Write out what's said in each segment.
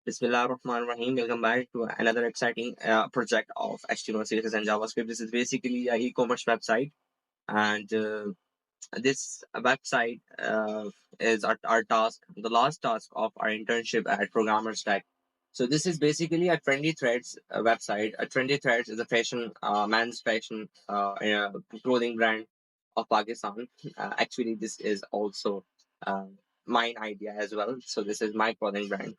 Bismillahirrahmanirrahim. Welcome back to another exciting project of HTML, CSS, and JavaScript. This is basically an e-commerce website, and this website is our task, the last task of our internship at ProgrammersTech. So this is basically a Trendy Threads website. A Trendy Threads is a fashion, men's fashion clothing brand of Pakistan. Actually, this is also uh, mine idea as well. So this is my clothing brand.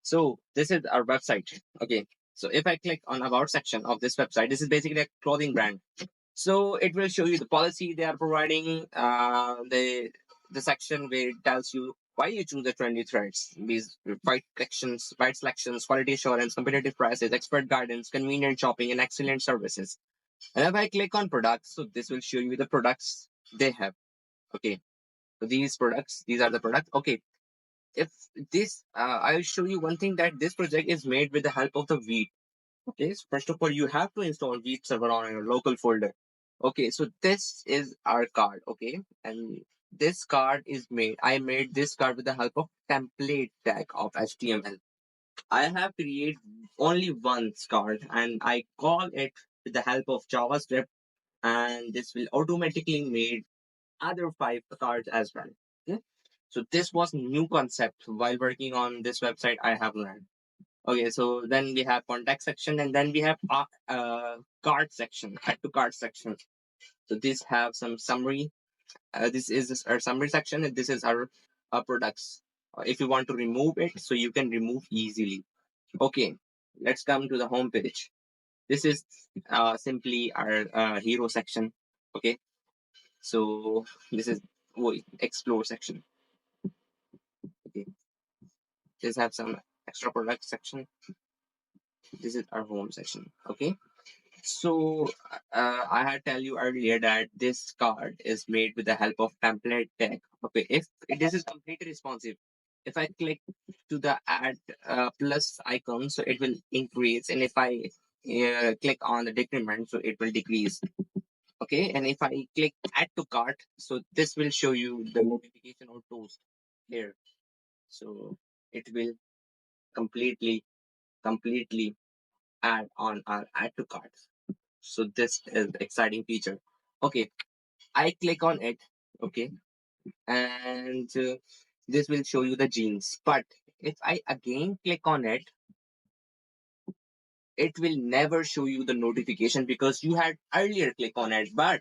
So this is our website. Okay. So if I click on about section of this website, this is basically a clothing brand. So it will show you the policy they are providing, the section where it tells you why you choose the trendy threads. These wide selections, quality assurance, competitive prices, expert guidance, convenient shopping, and excellent services. And if I click on products, so this will show you the products they have. Okay. So these are the products. Okay, if this I'll show you one thing, that this project is made with the help of the wheat. Okay, so first of all you have to install wheat server on your local folder. Okay, so this is our card. Okay, and this card is made I made this card with the help of template tag of HTML. I have created only one card and I call it with the help of JavaScript, and this will automatically made other five cards as well. Okay? So this was new concept while working on this website I have learned. Okay, so then we have contact section, and then we have card section, add to card section. So this have some summary. This is our summary section, and this is our products. If you want to remove it, so you can remove easily. Okay, let's come to the home page. This is simply our hero section. Okay, so this is explore section. Okay, this have some extra product section. This is our home section. Okay, so I had tell you earlier that this card is made with the help of template tag. Okay, if this is completely responsive, if I click to the add plus icon, so it will increase, and if I click on the decrement, so it will decrease. Okay, and if I click add to cart, so this will show you the notification or toast here. So it will completely add on our add to cart. So this is the exciting feature. Okay, I click on it. Okay, and this will show you the jeans. But if I again click on it, it will never show you the notification because you had earlier click on it. But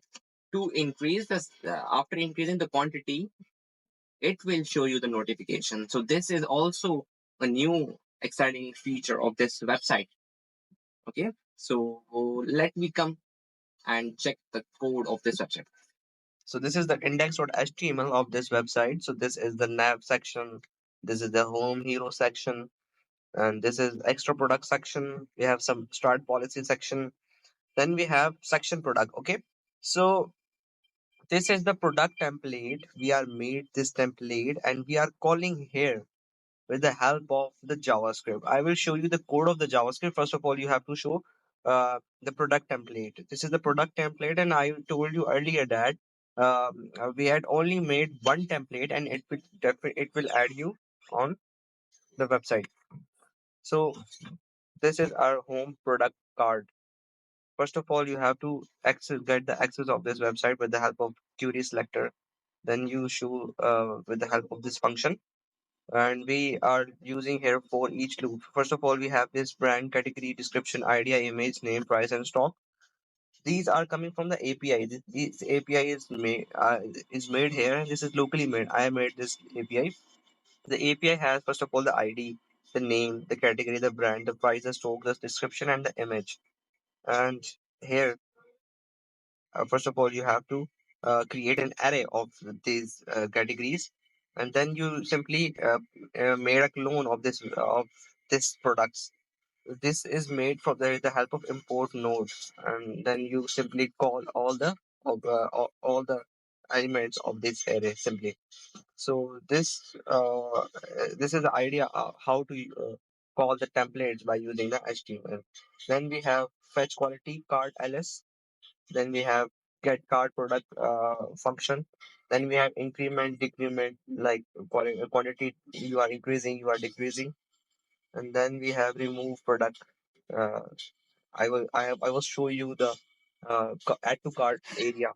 to increase this, after increasing the quantity, it will show you the notification. So this is also a new exciting feature of this website. Okay, so let me come and check the code of this website. So this is the index.html of this website. So this is the nav section. This is the home hero section. And this is extra product section. We have some start policy section. Then we have section product. Okay. So this is the product template. We are made this template and we are calling here with the help of the JavaScript. I will show you the code of the JavaScript. First of all, you have to show the product template. This is the product template, and I told you earlier that we had only made one template, and it will add you on the website. So this is our home product card. First of all, you have to get the access of this website with the help of query selector. Then you show with the help of this function, and we are using here for each loop. First of all, we have this brand, category, description, idea, image, name, price, and stock. These are coming from the API. This API is made here. This is locally made. I made this API. The API has first of all the ID, the name, the category, the brand, the price, the stock, the description, and the image. And here, first of all, you have to create an array of these categories, and then you simply made a clone of this products. This is made from the help of import node, and then you simply call all the elements of this array simply. So this is the idea of how to call the templates by using the HTML. Then we have fetch quality card ls. Then we have get card product function. Then we have increment decrement, like quantity you are increasing, you are decreasing. and then we have remove product. Uh, I will show you the add to cart area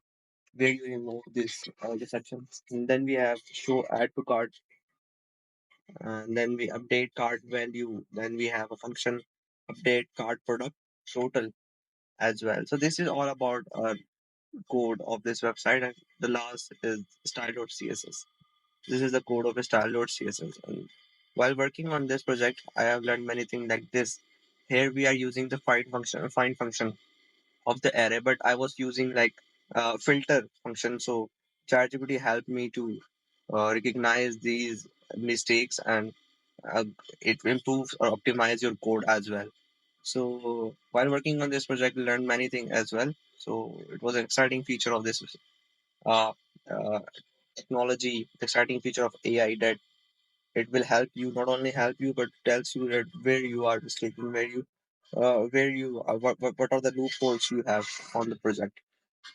where you remove this all the sections. And then we have show add to cart, and then we update cart value. Then we have a function update cart product total as well. So this is all about code of this website, and the last is style.css. This is the code of style.css. And while working on this project, I have learned many things like this. Here we are using the find function of the array, but I was using like filter function. So ChatGPT helped me to recognize these mistakes, and uh, it improves or optimize your code as well. So while working on this project, I learned many things as well. So it was an exciting feature of this uh, uh, technology, exciting feature of AI, that it will help you, not only help you, but tells you that where you are mistaken, where you what are the loopholes you have on the project.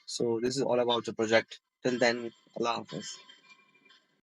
So this is all about the project. Till then, Allah Hafiz.